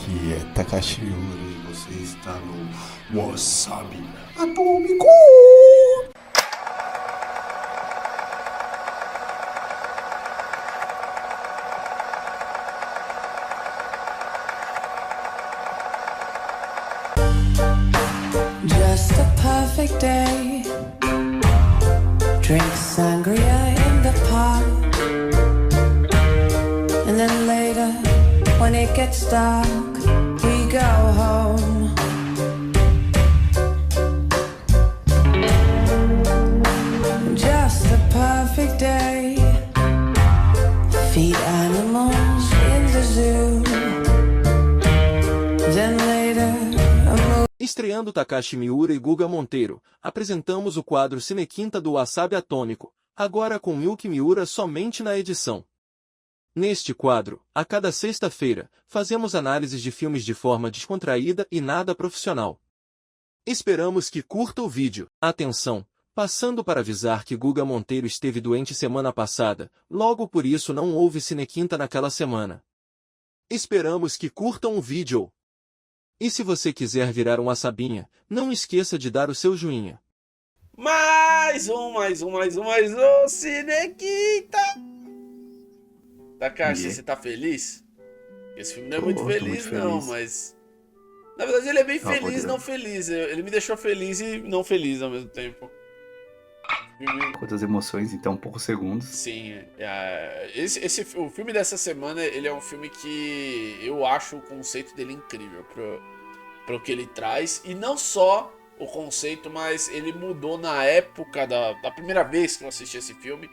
aqui é Takashi Miura e você está no Wasabi Atômico. Just a perfect day. Drink sangria in the park. And then later, when it gets dark, we go home. Just a perfect day. Feed animals in the zoo. Then later, Estreando Takashi Miura e Guga Monteiro, apresentamos o quadro Cinequinta do Wasabi Atômico, agora com Yuki Miura somente na edição. Neste quadro, a cada sexta-feira, fazemos análises de filmes de forma descontraída e nada profissional. Esperamos que curta o vídeo. Atenção! Passando para avisar que Guga Monteiro esteve doente semana passada, logo por isso não houve Cinequinta naquela semana. Esperamos que curtam o vídeo. E se você quiser virar um wassabinha, não esqueça de dar o seu joinha. Mais um Cinequinta! Takashi, você tá feliz? Esse filme não é muito feliz, não, mas... Na verdade ele é bem feliz, não feliz. Ele me deixou feliz e não feliz ao mesmo tempo. Quantas emoções em tão poucos segundos. Sim, o filme dessa semana, ele é um filme que eu acho o conceito dele incrível pro que ele traz. E não só o conceito, mas ele mudou na época da primeira vez que eu assisti esse filme.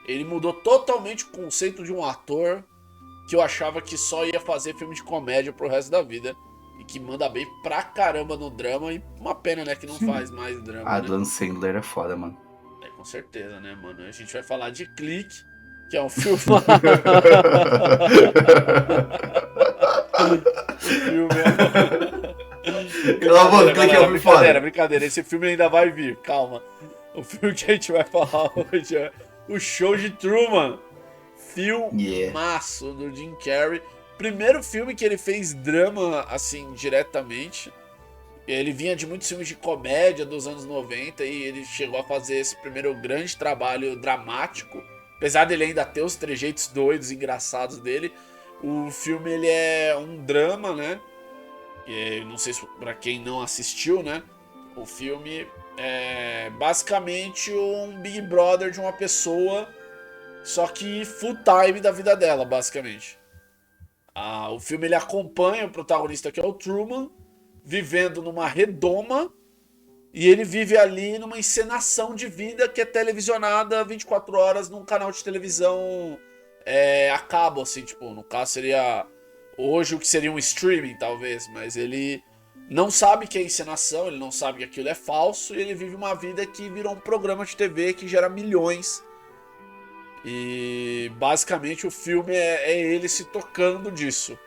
Ele mudou totalmente o conceito de um ator que eu achava que só ia fazer filme de comédia pro resto da vida. E que manda bem pra caramba no drama. E uma pena, né, que não faz mais drama. Adam né? Sandler é foda, mano. Com certeza, né, mano? A gente vai falar de Clique, que é um filme... Clique é um filme foda. Brincadeira. Esse filme ainda vai vir, calma. O filme que a gente vai falar hoje é O Show de Truman. Filmaço do Jim Carrey. Primeiro filme que ele fez drama, assim, diretamente. Ele vinha de muitos filmes de comédia dos anos 90 e ele chegou a fazer esse primeiro grande trabalho dramático. Apesar dele ainda ter os trejeitos doidos, engraçados dele, o filme ele é um drama, né? Não sei se pra quem não assistiu, né? O filme é basicamente um Big Brother de uma pessoa, só que full time da vida dela, basicamente. O filme ele acompanha o protagonista, que é o Truman, vivendo numa redoma, e ele vive ali numa encenação de vida que é televisionada 24 horas num canal de televisão a cabo, assim, tipo, no caso seria hoje o que seria um streaming, talvez, mas ele não sabe que é encenação, ele não sabe que aquilo é falso, e ele vive uma vida que virou um programa de TV que gera milhões. E basicamente o filme é ele se tocando disso.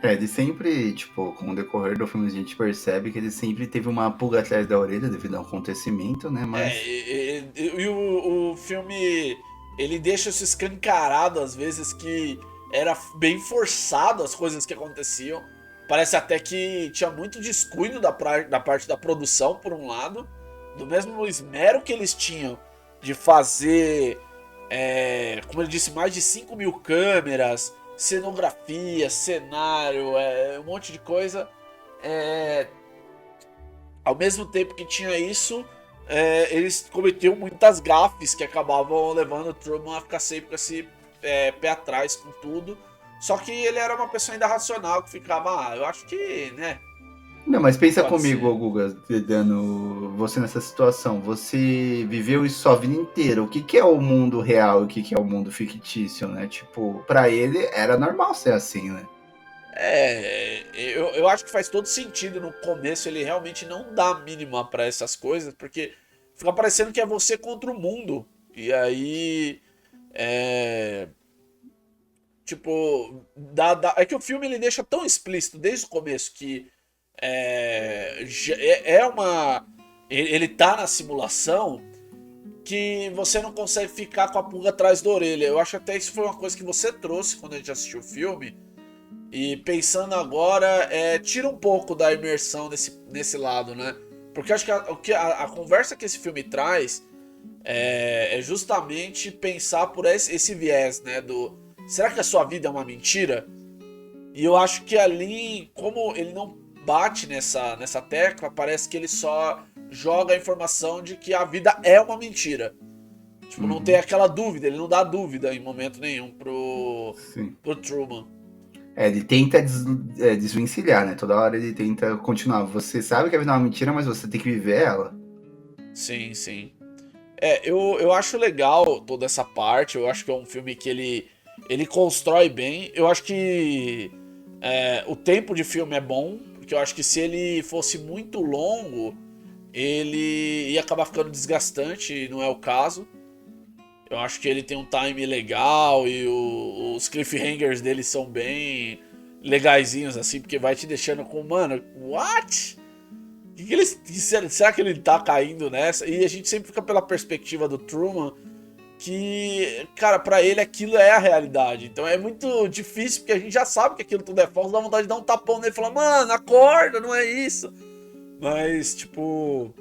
Ele sempre, tipo, com o decorrer do filme a gente percebe que ele sempre teve uma pulga atrás da orelha devido a um acontecimento, né, mas... E o filme, ele deixa isso escancarado às vezes, que era bem forçado as coisas que aconteciam. Parece até que tinha muito descuido da parte da produção, por um lado, do mesmo esmero que eles tinham de fazer, como ele disse, mais de 5 mil câmeras, cenografia, cenário, um monte de coisa. Ao mesmo tempo que tinha isso, eles cometiam muitas gafes que acabavam levando o Truman a ficar sempre com esse pé atrás com tudo. Só que ele era uma pessoa ainda racional, que ficava, eu acho que, né... Não, mas pensa Pode comigo, ser. Guga, dando você nessa situação. Você viveu isso sua vida inteira. O que é o mundo real e o que é o mundo fictício, né? Tipo, pra ele era normal ser assim, né? Eu acho que faz todo sentido. No começo ele realmente não dá a mínima pra essas coisas, porque fica parecendo que é você contra o mundo. E aí... Tipo, é que o filme ele deixa tão explícito desde o começo que ele tá na simulação, que você não consegue ficar com a pulga atrás da orelha. Eu acho até isso foi uma coisa que você trouxe quando a gente assistiu o filme, E pensando agora, tira um pouco da imersão nesse lado, né? Porque acho que a conversa que esse filme traz é justamente pensar por esse viés, né? Será que a sua vida é uma mentira? E eu acho que ali, como ele não bate nessa tecla, parece que ele só joga a informação de que a vida é uma mentira. Tipo, não tem aquela dúvida, ele não dá dúvida em momento nenhum pro Truman. Ele tenta desvencilhar, né? Toda hora ele tenta continuar. Você sabe que a vida é uma mentira, mas você tem que viver ela. Sim, sim. Eu acho legal toda essa parte. Eu acho que é um filme que ele constrói bem. Eu acho que o tempo de filme é bom, porque eu acho que se ele fosse muito longo, ele ia acabar ficando desgastante, e não é o caso. Eu acho que ele tem um time legal e os cliffhangers dele são bem legaisinhos, assim, porque vai te deixando com, mano, what? Será que ele tá caindo nessa? E a gente sempre fica pela perspectiva do Truman, que, cara, pra ele aquilo é a realidade. Então é muito difícil, porque a gente já sabe que aquilo tudo é falso, dá vontade de dar um tapão nele e falar, mano, acorda, não é isso. Mas, tipo,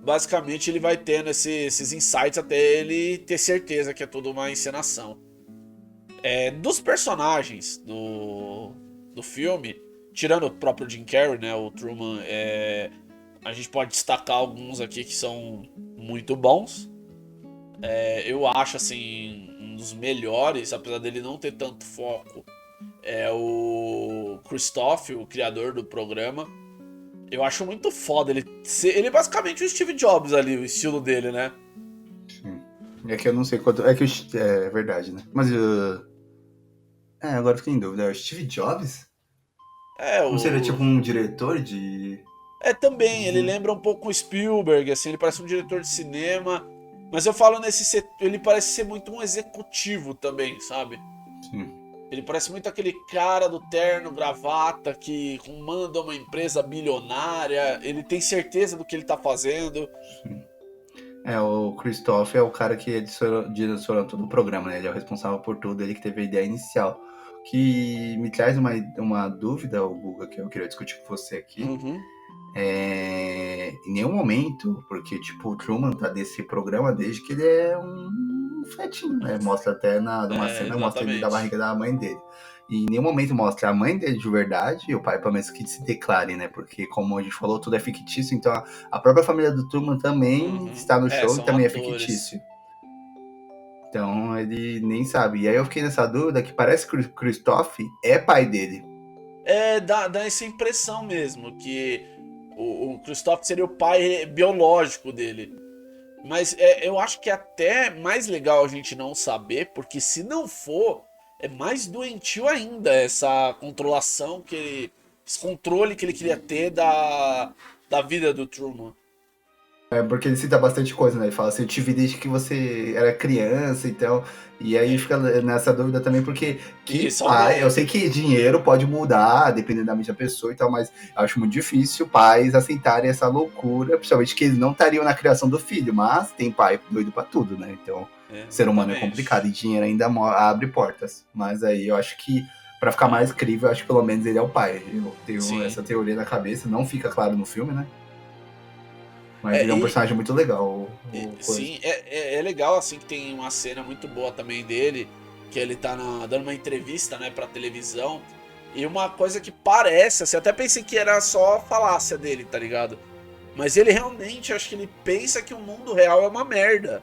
basicamente ele vai tendo esses insights até ele ter certeza que é tudo uma encenação. Dos personagens do filme, tirando o próprio Jim Carrey, né, o Truman, a gente pode destacar alguns aqui que são muito bons. Eu acho, assim, um dos melhores, apesar dele não ter tanto foco, é o Christoff, o criador do programa. Eu acho muito foda ele é basicamente o Steve Jobs ali, o estilo dele, né? Sim. É que eu não sei quanto... É verdade, né? Mas agora eu fiquei em dúvida. É o Steve Jobs? Não seria tipo um diretor de... Também, ele lembra um pouco o Spielberg, assim, ele parece um diretor de cinema, mas eu falo ele parece ser muito um executivo também, sabe? Sim. Ele parece muito aquele cara do terno, gravata, que comanda uma empresa bilionária, ele tem certeza do que ele tá fazendo. Sim. O Christoph é o cara que direcionou todo o programa, né? Ele é o responsável por tudo, ele que teve a ideia inicial. Que me traz uma dúvida, Guga, que eu queria discutir com você aqui. Uhum. Em nenhum momento, porque tipo, o Truman tá desse programa desde que ele é um fetinho, né? Mostra até numa cena, mostra ele da barriga da mãe dele. E em nenhum momento mostra a mãe dele de verdade e o pai, pelo menos, que se declare, né? Porque, como a gente falou, tudo é fictício, então a própria família do Truman também está no show e também atores. É fictício. Então ele nem sabe. E aí eu fiquei nessa dúvida que parece que o Christoph é pai dele. Dá essa impressão mesmo, que o Christoph seria o pai biológico dele. Mas eu acho que é até mais legal a gente não saber, porque se não for, é mais doentio ainda essa controlação esse controle que ele queria ter da vida do Truman. Porque ele cita bastante coisa, né? Ele fala assim, eu te vi desde que você era criança, então... E aí fica nessa dúvida também, porque eu sei que dinheiro pode mudar, dependendo da mente da pessoa e tal, mas eu acho muito difícil pais aceitarem essa loucura, principalmente que eles não estariam na criação do filho, mas tem pai doido pra tudo, né? Então, ser humano é complicado e dinheiro ainda abre portas. Mas aí eu acho que, pra ficar mais crível, eu acho que pelo menos ele é o pai. Eu tenho essa teoria na cabeça, não fica claro no filme, né? Mas ele é um personagem muito legal. Sim, é legal, assim, que tem uma cena muito boa também dele, que ele tá dando uma entrevista, né, pra televisão, e uma coisa que parece, assim, até pensei que era só falácia dele, tá ligado? Mas ele realmente, acho que ele pensa que o mundo real é uma merda,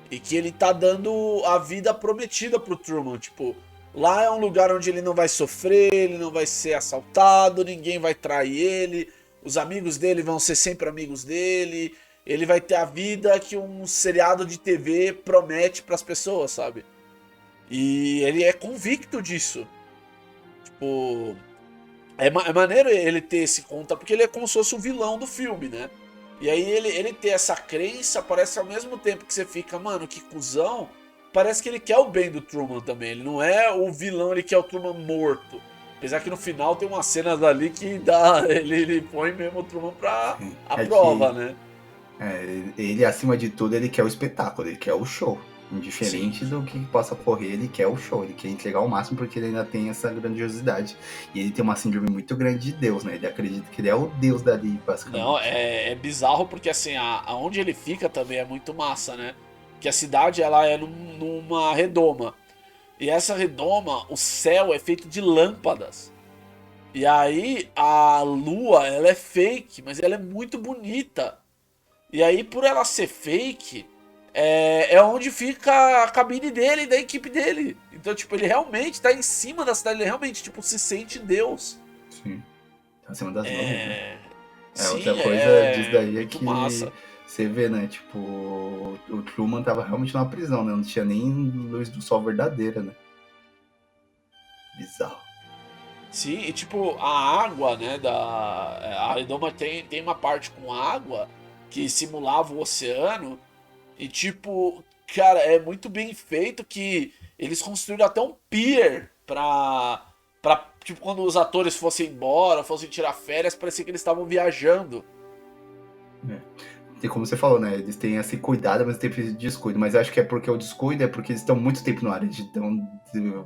e que ele tá dando a vida prometida pro Truman, tipo, lá é um lugar onde ele não vai sofrer, ele não vai ser assaltado, ninguém vai trair ele, os amigos dele vão ser sempre amigos dele. Ele vai ter a vida que um seriado de TV promete pras pessoas, sabe? E ele é convicto disso. Tipo... É maneiro ele ter esse conta, porque ele é como se fosse o vilão do filme, né? E aí ele ter essa crença, parece ao mesmo tempo que você fica, mano, que cuzão. Parece que ele quer o bem do Truman também. Ele não é o vilão, ele quer o Truman morto. Apesar que no final tem umas cenas ali que ele põe mesmo o Truman pra prova, né? Ele, acima de tudo, ele quer o espetáculo, ele quer o show. Indiferente do que possa ocorrer, ele quer o show, ele quer entregar o máximo porque ele ainda tem essa grandiosidade. E ele tem uma síndrome muito grande de Deus, né? Ele acredita que ele é o Deus dali, basicamente. Não, é bizarro porque assim, aonde ele fica também é muito massa, né? Que a cidade ela é numa redoma. E essa redoma, o céu é feito de lâmpadas. E aí a lua, ela é fake, mas ela é muito bonita. E aí por ela ser fake, é onde fica a cabine dele e da equipe dele. Então, tipo, ele realmente tá em cima da cidade, ele realmente, tipo, se sente Deus. Sim. Tá acima das nuvens, né? Sim, Outra coisa disso daí é muito que massa. você vê, né? Tipo, o Truman tava realmente numa prisão, né? Não tinha nem luz do sol verdadeira, né? Bizarro. Sim, e tipo, a água, né, a redoma tem uma parte com água que simulava o oceano. E tipo, cara, é muito bem feito que eles construíram até um pier pra tipo, quando os atores fossem embora, fossem tirar férias, parecia que eles estavam viajando. E como você falou, né? Eles têm esse cuidado, mas tem esse descuido. Mas eu acho que é porque o descuido é porque eles estão muito tempo no ar. Eles estão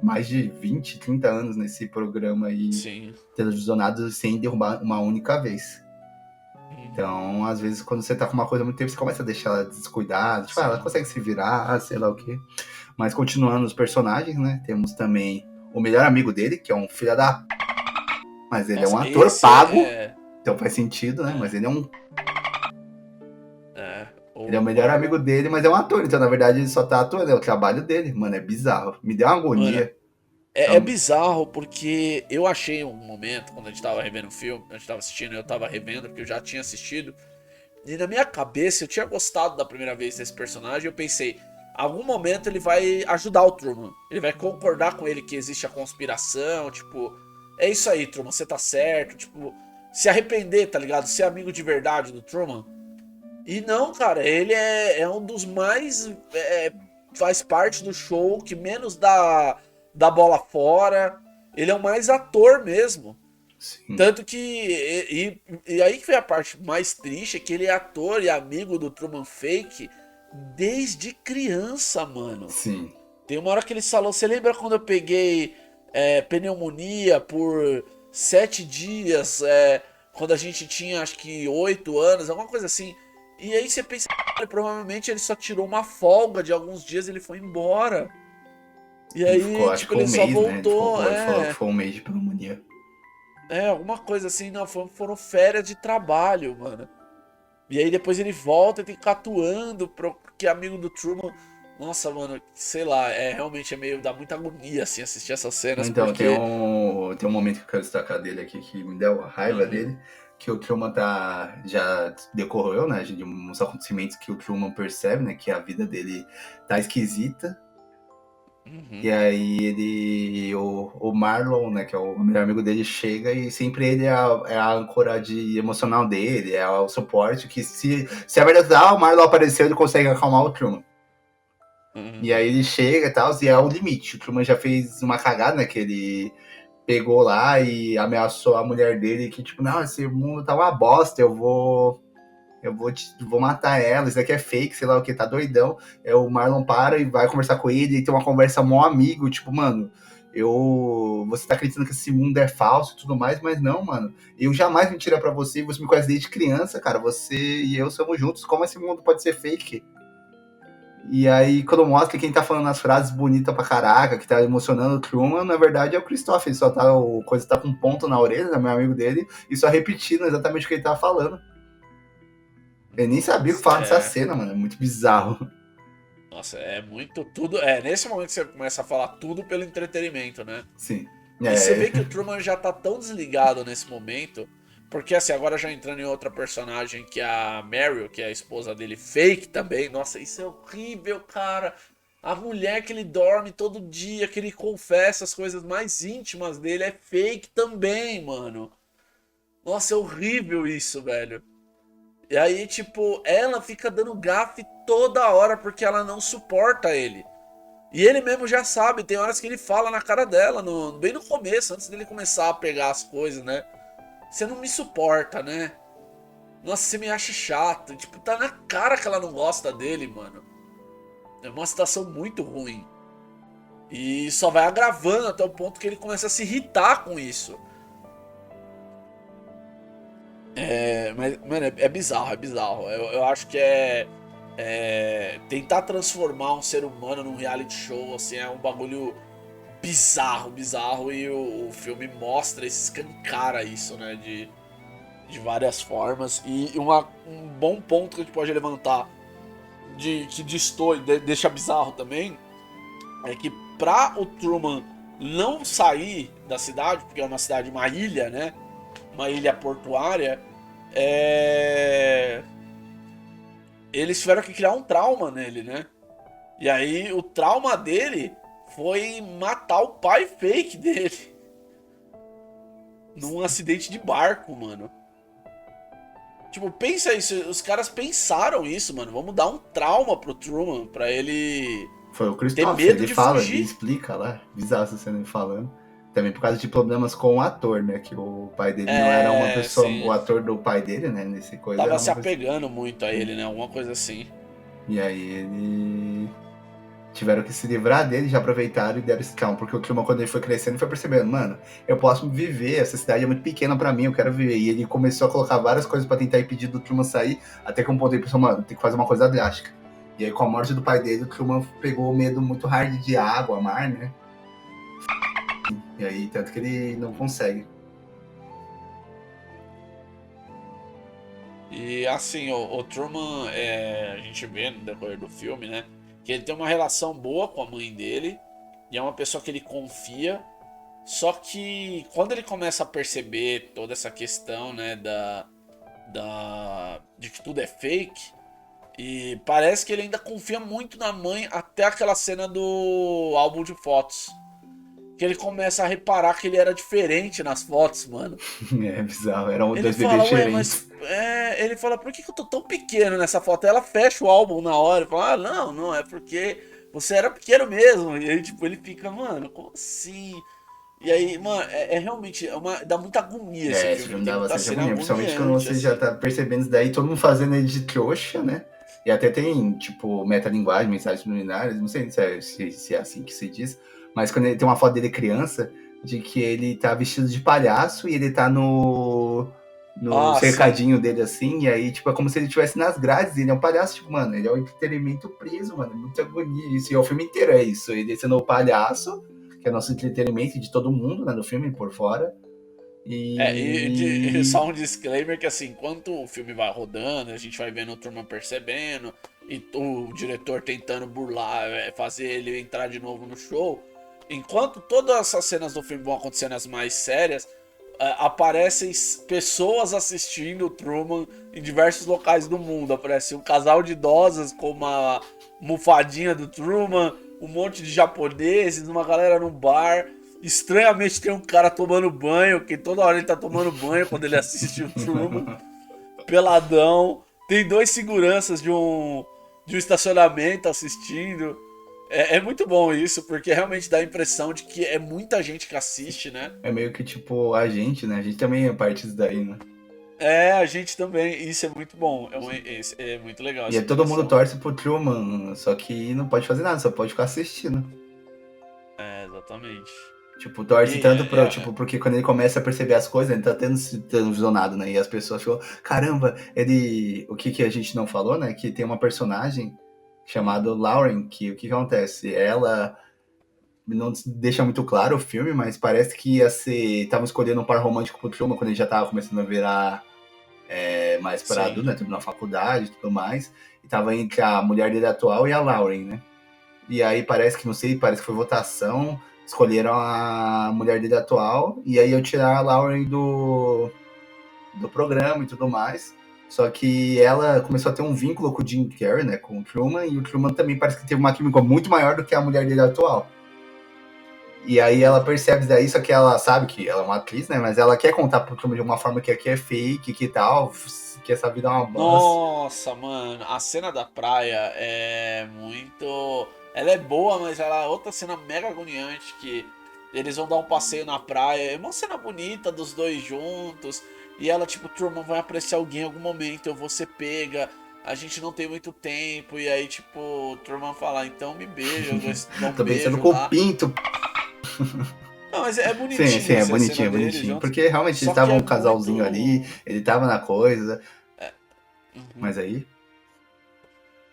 mais de 20, 30 anos nesse programa aí Sim. televisionado sem derrubar uma única vez. Então, às vezes, quando você tá com uma coisa há muito tempo, você começa a deixar ela descuidada. Tipo, ela consegue se virar, sei lá o quê. Mas continuando os personagens, né? Temos também o melhor amigo dele, que é um filho da... Mas ele é um ator pago. Então faz sentido, né? Mas ele é um... Ele é o melhor amigo dele, mas é um ator. Então, na verdade, ele só tá atuando. É o trabalho dele. Mano, é bizarro. Me deu uma agonia. Mano, é bizarro porque eu achei um momento, quando a gente tava revendo o filme, a gente tava assistindo, eu tava revendo, porque eu já tinha assistido. E na minha cabeça, eu tinha gostado da primeira vez desse personagem. Eu pensei, algum momento ele vai ajudar o Truman. Ele vai concordar com ele que existe a conspiração. Tipo, é isso aí, Truman, você tá certo. Tipo, se arrepender, tá ligado? Ser amigo de verdade do Truman. E não, cara, ele é um dos mais... faz parte do show, que menos dá bola fora. Ele é o mais ator mesmo. Sim. Tanto que... E aí que foi a parte mais triste, é que ele é ator e amigo do Truman Fake desde criança, mano. Sim. Tem uma hora que ele falou... Você lembra quando eu peguei pneumonia por 7 dias? Quando a gente tinha, acho que 8 anos, alguma coisa assim. E aí você pensa, provavelmente ele só tirou uma folga de alguns dias e ele foi embora. E aí, ficou, tipo, ele só voltou. Né? Ele falou que foi um mês de pneumonia. Alguma coisa assim, não, foram férias de trabalho, mano. E aí depois ele volta e tem que ficar atuando, porque é amigo do Truman. Nossa, mano, sei lá, realmente é meio, dá muita agonia, assim, assistir essas cenas. Então, porque... tem um momento que eu quero destacar dele aqui, que me deu raiva dele, que o Truman já decorreu, né, de uns acontecimentos que o Truman percebe, né, que a vida dele tá esquisita. E aí o Marlon, né, que é o melhor amigo dele, chega e sempre ele é a âncora emocional dele, é o suporte, que se a verdade o Marlon apareceu, ele consegue acalmar o Truman. E aí ele chega e tal, e é o limite. O Truman já fez uma cagada, né, que ele pegou lá e ameaçou a mulher dele, que tipo, não, esse mundo tá uma bosta, eu vou matar ela, isso daqui é fake, sei lá o que, tá doidão. O Marlon para e vai conversar com ele, e tem uma conversa mó amigo, tipo, mano, você tá acreditando que esse mundo é falso e tudo mais, mas não, mano, eu jamais mentiria pra você me conhece desde criança, cara, você e eu somos juntos, como esse mundo pode ser fake? E aí, quando mostra quem tá falando as frases bonitas pra caraca, que tá emocionando o Truman, na verdade é o Christopher. Ele só o coisa tá com um ponto na orelha, né, meu amigo dele, e só repetindo exatamente o que ele tava falando. Eu nem sabia o que falar dessa cena, mano. É muito bizarro. Nossa, é muito tudo. Nesse momento que você começa a falar tudo pelo entretenimento, né? Sim. E você vê que o Truman já tá tão desligado nesse momento. Porque assim, agora já entrando em outra personagem, que é a Meryl, que é a esposa dele, fake também. Nossa, isso é horrível, cara. A mulher que ele dorme todo dia, que ele confessa as coisas mais íntimas dele, é fake também, mano. Nossa, é horrível isso, velho. E aí, tipo, ela fica dando gafe toda hora porque ela não suporta ele. E ele mesmo já sabe, tem horas que ele fala na cara dela, bem no começo, antes dele começar a pegar as coisas, né? Você não me suporta, né? Nossa, você me acha chato. Tipo, tá na cara que ela não gosta dele, mano. É uma situação muito ruim. E só vai agravando até o ponto que ele começa a se irritar com isso. Mas, mano, é bizarro, é bizarro. Eu acho que tentar transformar um ser humano num reality show, assim, é um bagulho bizarro, bizarro. E o filme mostra, escancara isso, né, de várias formas. E um bom ponto que a gente pode levantar, que destoa e deixa bizarro também, é que pra o Truman não sair da cidade, porque é uma cidade, uma ilha, né? Uma ilha portuária, eles tiveram que criar um trauma nele, né? E aí o trauma dele foi matar o pai fake dele num acidente de barco, mano. Tipo, pensa isso, os caras pensaram isso, mano. Vamos dar um trauma pro Truman pra ele Foi o ter Christopher, medo ele de fala, fugir. ele explica lá, bizarro essa cena ele falando. Também por causa de problemas com o ator, né? Que o pai dele não era uma pessoa. Sim. O ator do pai dele, né? Nesse coisa. Tava era se uma pessoa... apegando muito a ele, né? Alguma coisa assim. E aí ele. Tiveram que se livrar dele, já aproveitaram e deram esse trauma. Porque o Truman, quando ele foi crescendo, foi percebendo, mano, eu posso viver, essa cidade é muito pequena pra mim, eu quero viver. E ele começou a colocar várias coisas pra tentar impedir do Truman sair, até que um ponto ele pensou, mano, tem que fazer uma coisa drástica. E aí, com a morte do pai dele, o Truman pegou o medo muito hard de água, mar, né? E aí, tanto que ele não consegue. E assim, o Truman, a gente vê no decorrer do filme, né? Que ele tem uma relação boa com a mãe dele. E é uma pessoa que ele confia. Só que quando ele começa a perceber toda essa questão, né? De que tudo é fake. E parece que ele ainda confia muito na mãe até aquela cena do álbum de fotos. Que ele começa a reparar que ele era diferente nas fotos, mano. É bizarro, eram Ele dois fala, bebês ué, diferentes. mas. Ele fala, por que eu tô tão pequeno nessa foto? Aí ela fecha o álbum na hora e fala, não, é porque você era pequeno mesmo. E aí, tipo, ele fica, mano, como assim? E aí, mano, realmente, dá muita agonia esse Esse filme. filme Tem dá muita bastante cena agonia, principalmente quando agoniante, você já assim. tá percebendo isso daí, todo mundo fazendo ele de trouxa, né? E até tem, tipo, metalinguagem, mensagens subliminares, não sei se é assim que se diz, mas quando ele tem uma foto dele criança, de que ele tá vestido de palhaço e ele tá no Sim. cercadinho dele assim, e aí, tipo, é como se ele estivesse nas grades, ele é um palhaço, tipo, mano, ele é um entretenimento preso, mano, é muita agonia isso, e o filme inteiro é isso, ele sendo o palhaço, que é nosso entretenimento de todo mundo, né, no filme, por fora, E e... só um disclaimer que assim, enquanto o filme vai rodando, a gente vai vendo o Truman percebendo, e o diretor tentando burlar, fazer ele entrar de novo no show. Enquanto todas essas cenas do filme vão acontecendo, as mais sérias, aparecem pessoas assistindo o Truman em diversos locais do mundo. Aparece um casal de idosas com uma mofadinha do Truman, um monte de japoneses, uma galera num bar. Estranhamente tem um cara tomando banho, que toda hora ele tá tomando banho quando ele assiste o Truman, peladão. Tem dois seguranças de um estacionamento assistindo. É muito bom isso, porque realmente dá a impressão de que é muita gente que assiste, né? É meio que tipo a gente, né? A gente também é parte disso daí, né? A gente também. Isso é muito bom. É muito legal E essa aí todo mundo interação. torce pro Truman, só que não pode fazer nada, só pode ficar assistindo. Exatamente. Tipo, torce E, tanto pro, tipo, porque quando ele começa a perceber as coisas, ele tá tendo visionado, né? E as pessoas ficam, caramba, ele. O que a gente não falou, né? Que tem uma personagem chamada Lauren, que o que acontece? Ela não deixa muito claro o filme, mas parece que ia ser. Estavam escolhendo um par romântico pro Truman quando ele já tava começando a virar mais pra sim. adulto, né? Tudo na faculdade e tudo mais. E tava entre a mulher dele atual e a Lauren, né? E aí parece que, não sei, parece que foi votação. Escolheram a mulher dele atual. E aí eu tirar a Lauren do programa e tudo mais. Só que ela começou a ter um vínculo com o Jim Carrey, né? Com o Truman. E o Truman também parece que teve uma química muito maior do que a mulher dele atual. E aí ela percebe daí, só que ela sabe que ela é uma atriz, né? Mas ela quer contar pro Truman de uma forma que aqui é fake, que tal, que essa vida é uma bosta. Nossa, mano, a cena da praia é muito. Ela é boa, mas ela é outra cena mega agoniante que eles vão dar um passeio na praia. É uma cena bonita dos dois juntos. E ela, tipo, Truman vai apreciar alguém em algum momento, eu vou ser pega. a gente não tem muito tempo. E aí, tipo, o Truman fala, então me beija, dá um Tô beijo pensando com lá. o Pinto. Não, mas é bonitinho. Sim, é essa bonitinho, cena deles bonitinho. juntos. Porque realmente Só eles que estavam é um casalzinho muito... ali, ele tava na coisa. Uhum. Mas aí,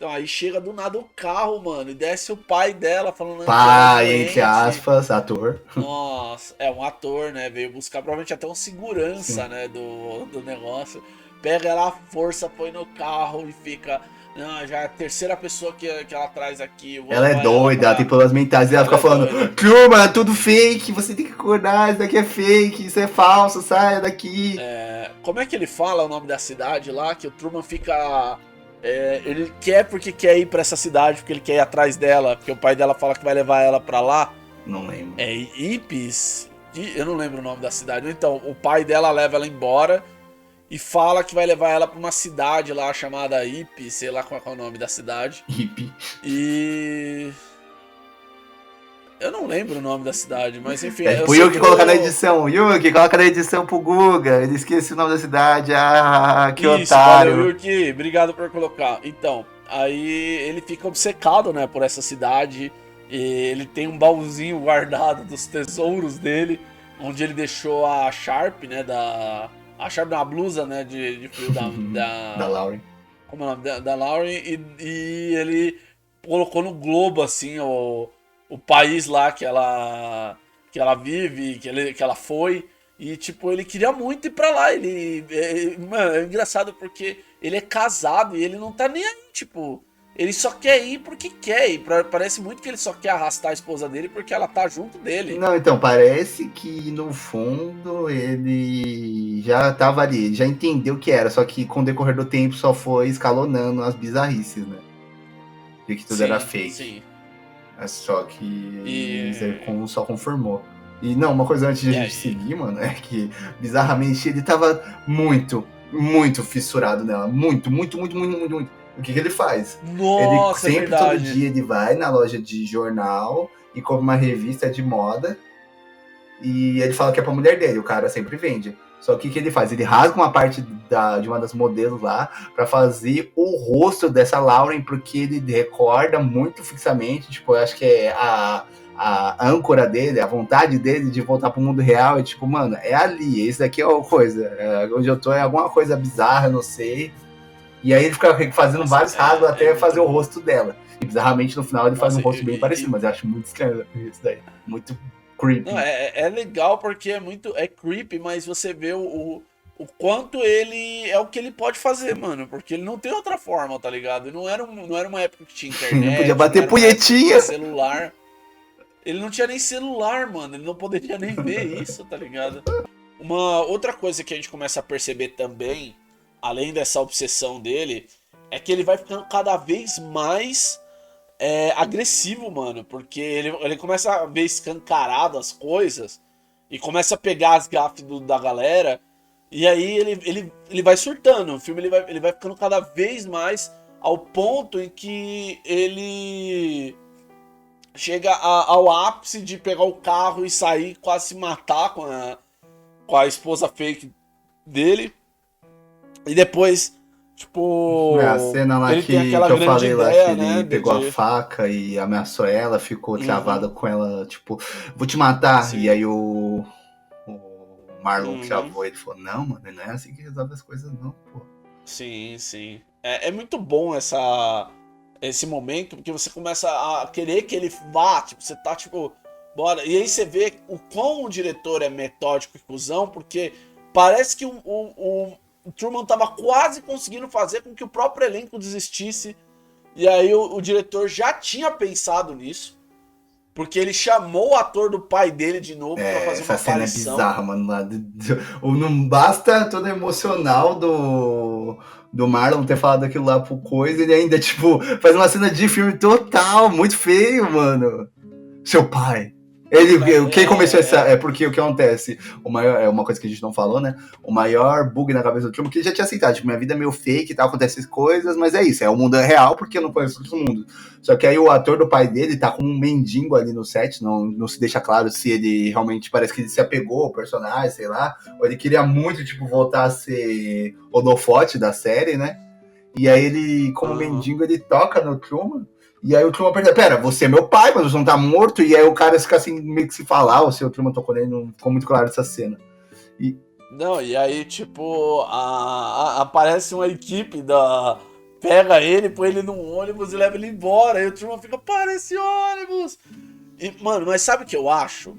Então aí chega do nada o carro, mano, e desce o pai dela falando que ela é pai, entre doente. aspas, ator. Nossa, é um ator, né? Veio buscar provavelmente até um segurança, Sim. né? Do negócio. Pega ela à força, põe no carro e fica. Não, já é a terceira pessoa que ela traz aqui. Eu vou Ela é levar doida, ela tem problemas mentais e ela fica Ela é falando: doida. Truman, é tudo fake, você tem que acordar, isso daqui é fake, isso é falso, saia daqui. Como é que ele fala o nome da cidade lá? Que o Truman fica. Ele quer porque quer ir pra essa cidade, porque ele quer ir atrás dela, porque o pai dela fala que vai levar ela pra lá. Não lembro. É Ipis? Eu não lembro o nome da cidade. Então, o pai dela leva ela embora e fala que vai levar ela pra uma cidade lá chamada Ipis, sei lá qual é o nome da cidade. Hippie. E. Eu não lembro o nome da cidade, mas enfim. Fui eu que colocar na edição. Yuki, coloca na edição pro Guga. Ele esquece o nome da cidade. Ah, que Isso, otário. valeu, Yuki. Obrigado por colocar. Então, aí ele fica obcecado, né, por essa cidade. E ele tem um baúzinho guardado dos tesouros dele, onde ele deixou a Sharp, né, a Sharp é uma blusa, né, de frio Da Lauren. Como é o nome? Da Lauren. E ele colocou no globo, assim, o país lá que ela vive, que ela foi. E, tipo, ele queria muito ir pra lá. Mano, é engraçado porque ele é casado e ele não tá nem aí, tipo. Ele só quer ir porque quer ir. Parece muito que ele só quer arrastar a esposa dele porque ela tá junto dele. Não, então, parece que no fundo ele já tava ali, ele já entendeu o que era, só que com o decorrer do tempo só foi escalonando as bizarrices, né? De que tudo era fake. Sim. Só que Zircon só confirmou. E não, uma coisa antes de a gente seguir, mano, é que bizarramente ele tava muito, muito fissurado nela. Muito. O que ele faz? Nossa, ele sempre, todo dia, ele vai na loja de jornal e compra uma revista de moda e ele fala que é pra mulher dele, o cara sempre vende. Só que o que ele faz? Ele rasga uma parte de uma das modelos lá pra fazer o rosto dessa Lauren, porque ele recorda muito fixamente, tipo, eu acho que é a âncora dele, a vontade dele de voltar pro mundo real, e tipo, mano, é ali, esse daqui é uma coisa, onde eu tô é alguma coisa bizarra, não sei. E aí ele fica fazendo vários rasgos até fazer o rosto dela. E bizarramente no final ele faz um rosto bem parecido, mas eu acho muito estranho isso daí. Muito creepy. Não, é legal porque é creepy, mas você vê o quanto ele é o que ele pode fazer, mano. Porque ele não tem outra forma, tá ligado? Não era uma época que tinha internet. Não podia bater punhetinha. Celular. Ele não tinha nem celular, mano. Ele não poderia nem ver isso, tá ligado? Uma outra coisa que a gente começa a perceber também, além dessa obsessão dele, é que ele vai ficando cada vez mais agressivo, mano. Porque ele começa a ver escancarado as coisas e começa a pegar as gafes da galera. E aí ele vai surtando. O filme ele vai ficando cada vez mais ao ponto em que ele chega ao ápice de pegar o carro e sair, quase se matar com a esposa fake dele. E depois, tipo, a cena lá ele que tem aquela eu grande falei lá, ideia, que ele né, pegou a faca e ameaçou ela, ficou travada com ela, tipo, vou te matar. Sim. E aí o Marlon travou, ele falou, não, mano, não é assim que resolve as coisas não, pô. Sim. É muito bom esse momento, porque você começa a querer que ele vá, tipo, você tá, tipo, bora. E aí você vê o quão o diretor é metódico e cuzão, porque parece que o Truman tava quase conseguindo fazer com que o próprio elenco desistisse. E aí o diretor já tinha pensado nisso, porque ele chamou o ator do pai dele de novo pra fazer uma aparição. Essa cena é bizarra, mano. Não basta todo emocional do Marlon ter falado aquilo lá pro coisa, ele ainda, tipo, faz uma cena de filme total, muito feio, mano. Seu pai. Quem começou essa... É porque o que acontece, é uma coisa que a gente não falou, né? O maior bug na cabeça do Truman, que ele já tinha aceitado, tipo, minha vida é meio fake e tal, acontecem coisas, mas é isso, o mundo é real porque eu não conheço outro mundo. Só que aí o ator do pai dele tá com um mendigo ali no set, não se deixa claro se ele realmente, parece que ele se apegou ao personagem, sei lá, ou ele queria muito, tipo, voltar a ser holofote da série, né? E aí ele, como mendigo, ele toca no Truman. E aí o Truman pergunta, pera, você é meu pai, mas você não tá morto? E aí o cara fica assim, meio que se falar, ou se o Truman tocou nele, não ficou muito claro essa cena. Não, e aí, tipo, aparece uma equipe da... Pega ele, põe ele num ônibus e leva ele embora. E o Truman fica, para esse ônibus! E, mano, mas sabe o que eu acho?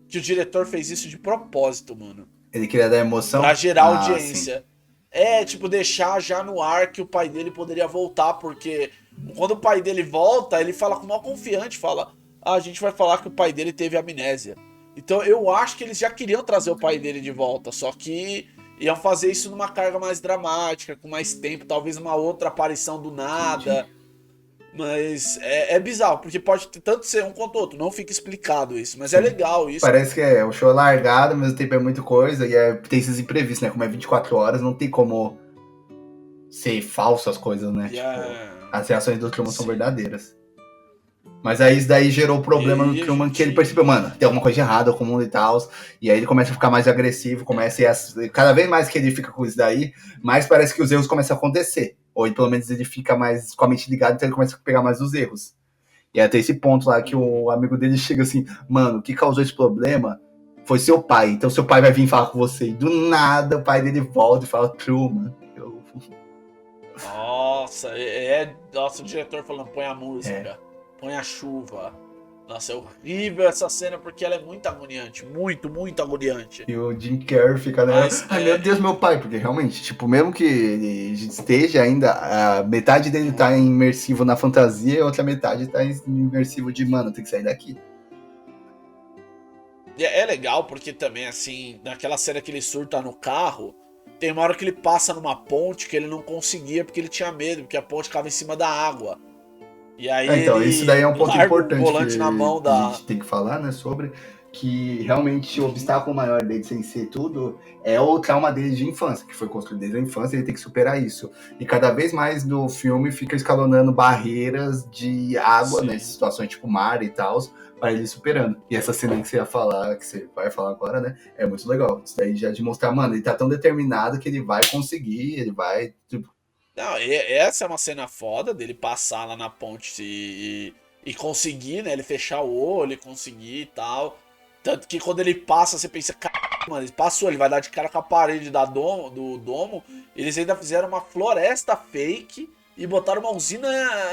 Que o diretor fez isso de propósito, mano. Ele queria dar emoção? Pra gerar audiência. Sim. É, tipo, deixar já no ar que o pai dele poderia voltar, porque quando o pai dele volta, ele fala com o maior confiante, fala, a gente vai falar que o pai dele teve amnésia. Então eu acho que eles já queriam trazer o pai dele de volta, só que iam fazer isso numa carga mais dramática, com mais tempo, talvez uma outra aparição do nada. Entendi. Mas é bizarro, porque pode tanto ser um quanto outro, não fica explicado isso, mas é legal isso. Parece que o show é largado, ao mesmo tempo é muita coisa, e tem esses imprevistos, né? Como é 24 horas, não tem como ser falso as coisas, né? Tipo, as reações do Truman são verdadeiras. Mas aí isso daí gerou problema no Truman, que ele percebeu, mano, tem alguma coisa errada com o mundo e tal, e aí ele começa a ficar mais agressivo, cada vez mais que ele fica com isso daí, mais parece que os erros começam a acontecer. Ou pelo menos ele fica mais com a mente ligada, então ele começa a pegar mais os erros. E até esse ponto lá que o amigo dele chega assim, mano, o que causou esse problema foi seu pai, então seu pai vai vir falar com você. E do nada o pai dele volta e fala, Truman. Nossa, nossa, o diretor falando, põe a música, põe a chuva. Nossa, é horrível essa cena porque ela é muito agoniante, muito, muito agoniante. E o Jim Carrey fica, né? Ai, meu Deus, meu pai, porque realmente, tipo, mesmo que ele esteja ainda, a metade dele tá imersivo na fantasia e a outra metade tá imersivo de, mano, tem que sair daqui. É legal porque também, assim, naquela cena que ele surta no carro, tem uma hora que ele passa numa ponte que ele não conseguia porque ele tinha medo, porque a ponte ficava em cima da água. E aí então, isso daí é um ponto importante volante na mão que a gente tem que falar, né, sobre que realmente o obstáculo maior dele sem ser tudo é o trauma dele de infância, que foi construído desde a infância, ele tem que superar isso. E cada vez mais no filme fica escalonando barreiras de água, né, situações tipo mar e tal, para ele superando. E essa cena que você ia falar, que você vai falar agora, né, é muito legal. Isso daí já de mostrar, mano, ele tá tão determinado que ele vai conseguir, ele vai... Tipo... Não, essa é uma cena foda dele passar lá na ponte e conseguir, né, ele fechar o olho e conseguir e tal. Tanto que quando ele passa, você pensa, caralho, mano, ele passou, ele vai dar de cara com a parede do domo. Eles ainda fizeram uma floresta fake e botaram uma usina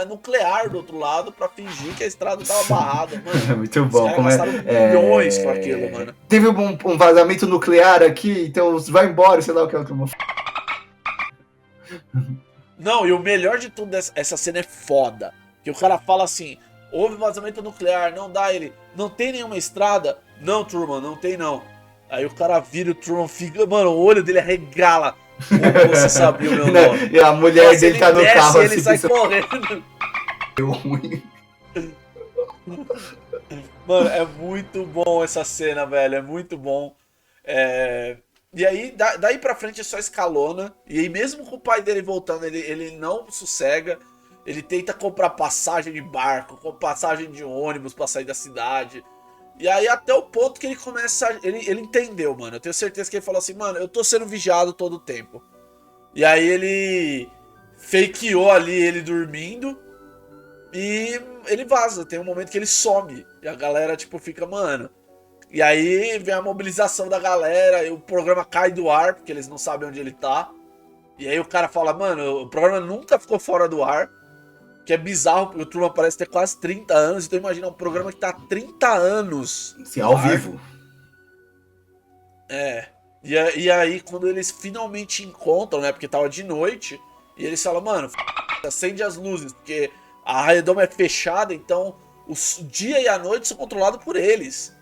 nuclear do outro lado pra fingir que a estrada tava barrada, mano. É muito bom. Os caras gastaram milhões com aquilo, mano. Teve um vazamento nuclear aqui, então vai embora, sei lá o que é outro. Não, e o melhor de tudo, essa cena é foda. Que o cara fala assim, houve vazamento nuclear, não dá ele. Não tem nenhuma estrada? Não, Truman, não tem não. Aí o cara vira, o Truman fica, mano, o olho dele arregala. Como você sabia o meu nome? E a mulher dele tá no carro assim. Ele sai correndo. Deu ruim. Mano, é muito bom essa cena, velho. É muito bom. E aí, daí pra frente é só escalona. E aí, mesmo com o pai dele voltando, ele não sossega. Ele tenta comprar passagem de barco, passagem de ônibus pra sair da cidade. E aí, até o ponto que ele começa... Ele entendeu, mano. Eu tenho certeza que ele falou assim, mano, eu tô sendo vigiado todo o tempo. E aí, ele fakeou ali ele dormindo. E ele vaza. Tem um momento que ele some. E a galera, tipo, fica, mano... E aí vem a mobilização da galera, e o programa cai do ar, porque eles não sabem onde ele tá. E aí o cara fala, mano, o programa nunca ficou fora do ar. Que é bizarro, porque o Truman parece ter quase 30 anos. Então imagina um programa que tá há 30 anos. Sim, ao vivo. E aí quando eles finalmente encontram, né, porque tava de noite, e eles falam, mano, acende as luzes, porque a redoma é fechada, então o dia e a noite são controlados por eles.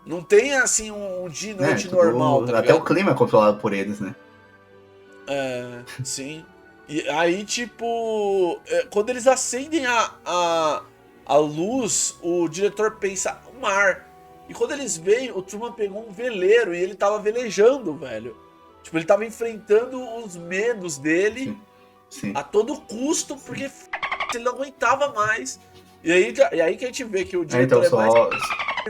Não tem, assim, um dia e noite normal, tá até o clima é controlado por eles, né? Sim. E aí, tipo, quando eles acendem a luz, o diretor pensa, o mar. E quando eles veem, o Truman pegou um veleiro e ele tava velejando, velho. Tipo, ele tava enfrentando os medos dele Sim. a todo custo, porque ele não aguentava mais. E aí que a gente vê que o diretor então, mais...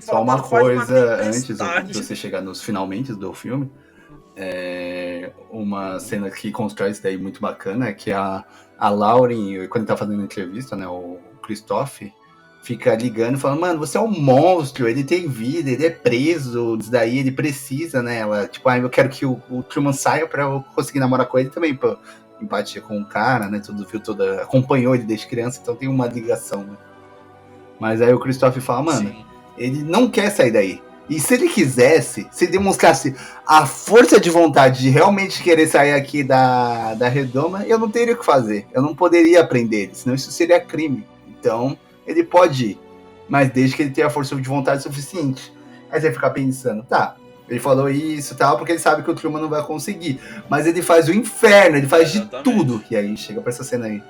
Só uma coisa antes de você chegar nos finalmente do filme. uma cena que constrói isso daí muito bacana, é que a Lauren, quando tá fazendo entrevista, né, o Christoph fica ligando e falando, mano, você é um monstro, ele tem vida, ele é preso, isso daí ele precisa, né, ela, tipo, eu quero que o Truman saia pra eu conseguir namorar com ele também, pô, empatia com o cara, né, acompanhou ele desde criança, então tem uma ligação, né. Mas aí o Christoph fala, mano, Sim. ele não quer sair daí. E se ele quisesse, se demonstrasse a força de vontade de realmente querer sair aqui da redoma, eu não teria o que fazer. Eu não poderia prender ele, senão isso seria crime. Então, ele pode ir, mas desde que ele tenha a força de vontade suficiente. Aí você fica pensando, tá, ele falou isso e tal, porque ele sabe que o Truman não vai conseguir. Mas ele faz o inferno, ele faz de tudo. E aí chega pra essa cena aí.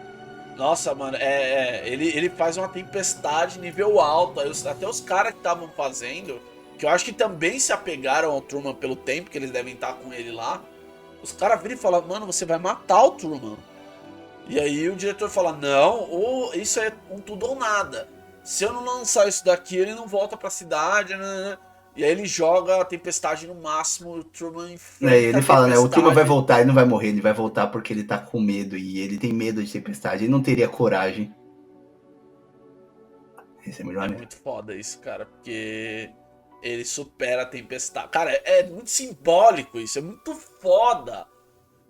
Nossa, mano, ele faz uma tempestade nível alto. Até os caras que estavam fazendo, que eu acho que também se apegaram ao Truman pelo tempo que eles devem estar com ele lá, os caras viram e falam, mano, você vai matar o Truman. E aí o diretor fala, não, isso é um tudo ou nada. Se eu não lançar isso daqui, ele não volta pra cidade, né? E aí ele joga a tempestade no máximo, o Truman enfrenta ele fala, né, o Truman vai voltar, ele não vai morrer, ele vai voltar porque ele tá com medo, e ele tem medo de tempestade, ele não teria coragem. Esse é melhor, né? Muito foda isso, cara, porque ele supera a tempestade. Cara, é muito simbólico isso, é muito foda.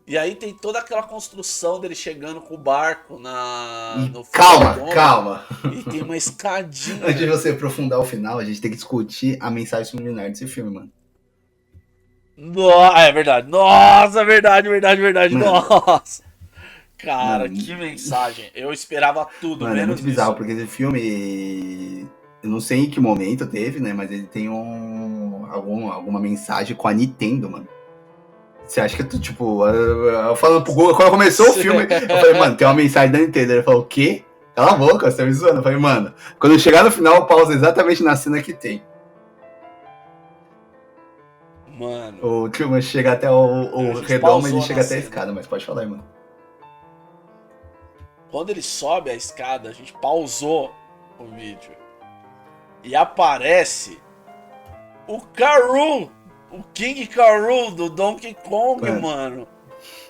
E aí tem toda aquela construção dele chegando com o barco no Calma. E tem uma escadinha. Antes de você aprofundar o final, a gente tem que discutir a mensagem subliminar desse filme, mano. É verdade. Nossa, verdade. Mano. Nossa. Cara, mano, que mensagem. Eu esperava tudo, mano, menos é muito bizarro, isso. porque esse filme... Eu não sei em que momento teve, né? Mas ele tem alguma mensagem com a Nintendo, mano. Você acha que tu, tipo... Eu falando pro Google, quando começou o filme, eu falei, mano, tem uma mensagem da Nintendo. Ele falou, o quê? Cala a boca, você tá me zoando. Eu falei, mano, quando eu chegar no final, eu pauso exatamente na cena que tem. Mano... O Truman chega até o redomo, ele chega até a escada, mas pode falar aí, mano. Quando ele sobe a escada, a gente pausou o vídeo. E aparece o Karoo, o King Karoo do Donkey Kong, mano.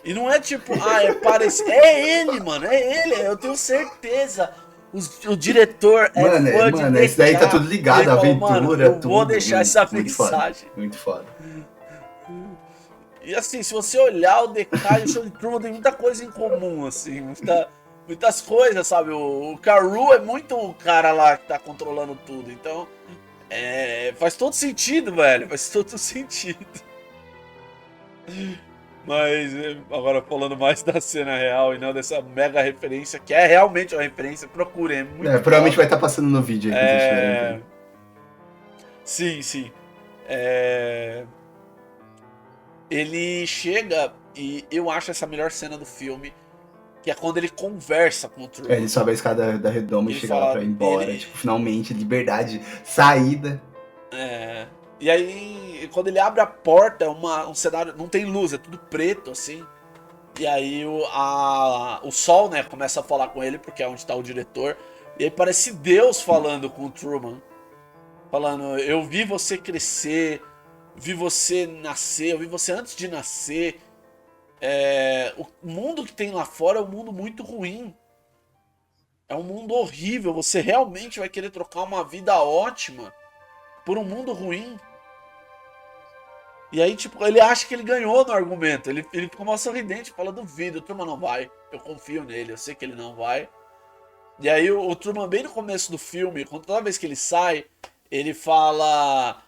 E não é tipo, é ele, mano, é ele, eu tenho certeza. O diretor mano, esse daí tá tudo ligado, a aventura, eu vou deixar essa mensagem. Muito foda. E assim, se você olhar o DK e o Show de Truman, tem muita coisa em comum, assim, muitas coisas, sabe? O Karoo é muito o cara lá que tá controlando tudo, então faz todo sentido, velho, faz todo sentido. Mas agora falando mais da cena real e não dessa mega referência, que é realmente uma referência, procurem, é muito provavelmente vai estar passando no vídeo aí. Sim. Ele chega e eu acho essa a melhor cena do filme, que é quando ele conversa com o Truman. Ele sobe a escada da redoma e chega lá pra ir embora. Tipo, finalmente, liberdade, saída. E aí, quando ele abre a porta, um cenário, não tem luz, é tudo preto, assim. E aí o sol, né, começa a falar com ele, porque é onde tá o diretor. E aí parece Deus falando com o Truman. Falando, eu vi você crescer, vi você nascer, eu vi você antes de nascer. O mundo que tem lá fora é um mundo muito ruim. É um mundo horrível. Você realmente vai querer trocar uma vida ótima por um mundo ruim? E aí, tipo, ele acha que ele ganhou no argumento. Ele ficou mal sorridente, fala, duvido, o Truman não vai. Eu confio nele, eu sei que ele não vai. E aí o Truman, bem no começo do filme, toda vez que ele sai, ele fala...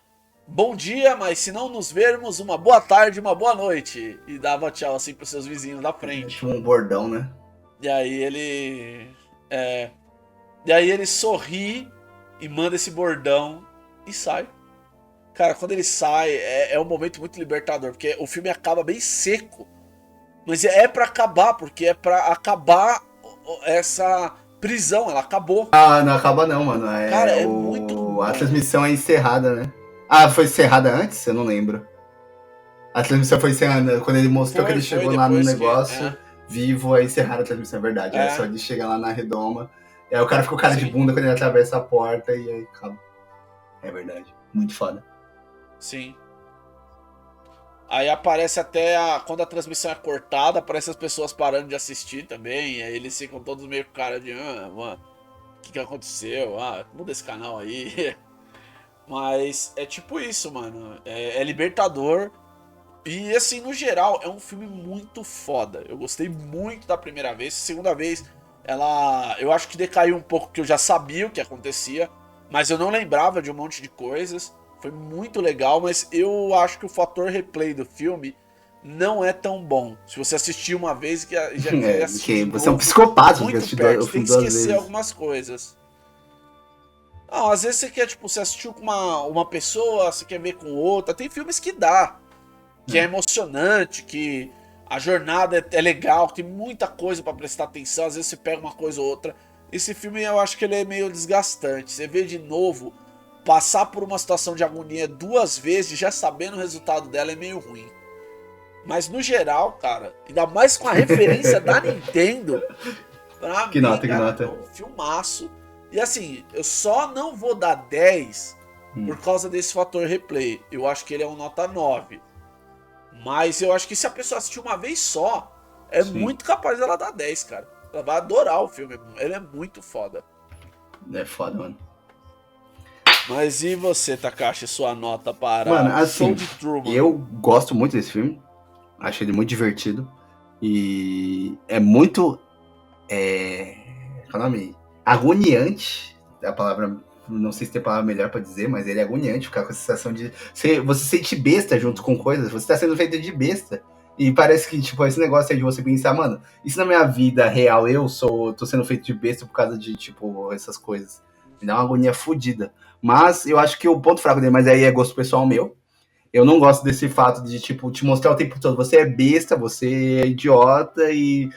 Bom dia, mas se não nos vermos, uma boa tarde, uma boa noite. E dava tchau assim pros seus vizinhos da frente. Tipo um bordão, né? E aí ele... E aí ele sorri e manda esse bordão e sai. Cara, quando ele sai, é um momento muito libertador, porque o filme acaba bem seco. Mas é pra acabar, porque é pra acabar essa prisão, ela acabou. Ah, não acaba não, mano. Cara, é muito... A transmissão é encerrada, né? Foi encerrada antes? Eu não lembro. A transmissão foi encerrada quando ele mostrou que ele chegou lá no negócio vivo, aí encerraram a transmissão, é verdade. É só ele chega lá na redoma. E aí o cara fica com cara de bunda quando ele atravessa a porta e aí acaba. É verdade. Muito foda. Sim. Aí aparece até quando a transmissão é cortada, aparece as pessoas parando de assistir também. E aí eles ficam todos meio com cara de, mano, o que aconteceu? Muda esse canal aí. Mas é tipo isso, mano. É libertador. E assim, no geral, é um filme muito foda. Eu gostei muito da primeira vez. Segunda vez, eu acho que decaiu um pouco, porque eu já sabia o que acontecia, mas eu não lembrava de um monte de coisas. Foi muito legal, mas eu acho que o fator replay do filme não é tão bom. Se você assistir uma vez, já quer assistir de você é um novo, psicopata, muito você perto, você tem que esquecer vezes. algumas coisas. Não, às vezes você quer, tipo, você assistiu com uma pessoa, você quer ver com outra. Tem filmes que dá, que é emocionante, que a jornada é legal, tem muita coisa pra prestar atenção, às vezes você pega uma coisa ou outra. Esse filme eu acho que ele é meio desgastante. Você vê de novo, passar por uma situação de agonia 2 vezes, já sabendo o resultado dela, é meio ruim. Mas no geral, cara, ainda mais com a referência da Nintendo, pra mim, cara, é um filmaço. E assim, eu só não vou dar 10 por causa desse fator replay. Eu acho que ele é um nota 9. Mas eu acho que se a pessoa assistir uma vez só, é muito capaz dela dar 10, cara. Ela vai adorar o filme. Ele é muito foda. É foda, mano. Mas e você, Takashi, sua nota para mano, assim, Show de Truman? Eu gosto muito desse filme. Acho ele muito divertido. E é muito... Qual é o nome? Agoniante. A palavra... Não sei se tem palavra melhor pra dizer, mas ele é agoniante, ficar com a sensação de... Você sente besta junto com coisas, você tá sendo feito de besta. E parece que, tipo, esse negócio aí de você pensar, mano, isso na minha vida real, tô sendo feito de besta por causa de, tipo, essas coisas. Me dá uma agonia fodida. Mas eu acho que o ponto fraco dele, mas aí é gosto pessoal meu. Eu não gosto desse fato de, tipo, te mostrar o tempo todo, você é besta, você é idiota e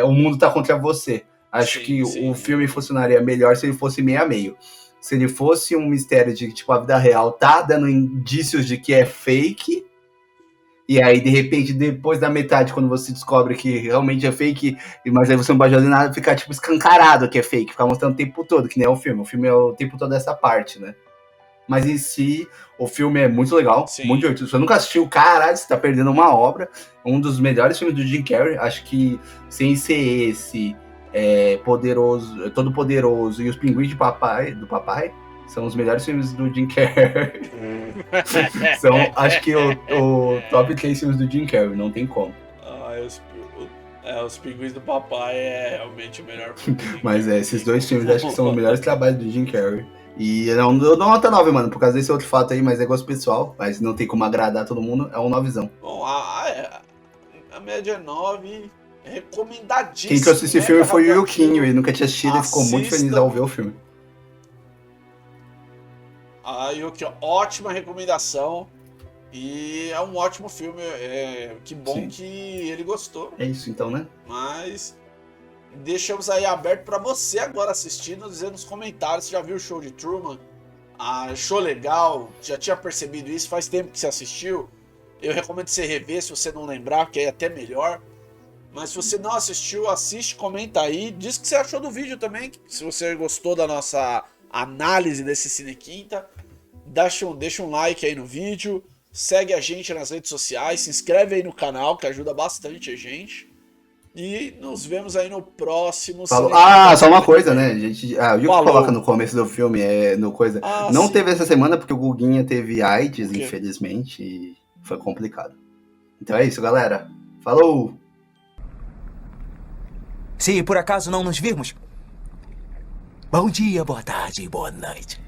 o mundo tá contra você. Acho que o filme funcionaria melhor se ele fosse meio a meio. Se ele fosse um mistério de, tipo, a vida real tá dando indícios de que é fake, e aí, de repente, depois da metade, quando você descobre que realmente é fake, mas aí você não pode fazer nada, ficar, tipo, escancarado que é fake, ficar mostrando o tempo todo, que nem é o filme. O filme é o tempo todo essa parte, né? Mas em si, o filme é muito legal, muito divertido. Se você nunca assistiu, caralho, você tá perdendo uma obra. Um dos melhores filmes do Jim Carrey. Acho que sem ser esse, Poderoso, Todo Poderoso e Os Pinguins do Papai são os melhores filmes do Jim Carrey. São, acho que o top 3 filmes do Jim Carrey, não tem como. Os Pinguins do Papai é realmente o melhor filme. Mas esses 2 filmes acho que são os melhores trabalhos do Jim Carrey. E eu dou nota 9, mano, por causa desse outro fato aí, mas é gosto pessoal, mas não tem como agradar todo mundo, é um 9zão. Bom, a média é 9, recomendadíssimo. Quem trouxe esse filme foi o Yukinho, ele nunca tinha assistido e ficou muito feliz ao ver o filme. Yuki, ótima recomendação. E é um ótimo filme. Que bom que ele gostou. É isso então, né? Mas deixamos aí aberto pra você agora assistir, nos dizer nos comentários se já viu o Show de Truman. Achou legal? Já tinha percebido isso? Faz tempo que você assistiu? Eu recomendo você rever se você não lembrar, que aí é até melhor. Mas se você não assistiu, assiste, comenta aí. Diz o que você achou do vídeo também. Se você gostou da nossa análise desse Cine Quinta, deixa um like aí no vídeo. Segue a gente nas redes sociais. Se inscreve aí no canal, que ajuda bastante a gente. E nos vemos aí no próximo. Só uma coisa, né? O Yuki coloca no começo do filme, não teve essa semana porque o Guguinha teve AIDS, infelizmente, e foi complicado. Então é isso, galera. Falou! Se por acaso não nos virmos, bom dia, boa tarde e boa noite.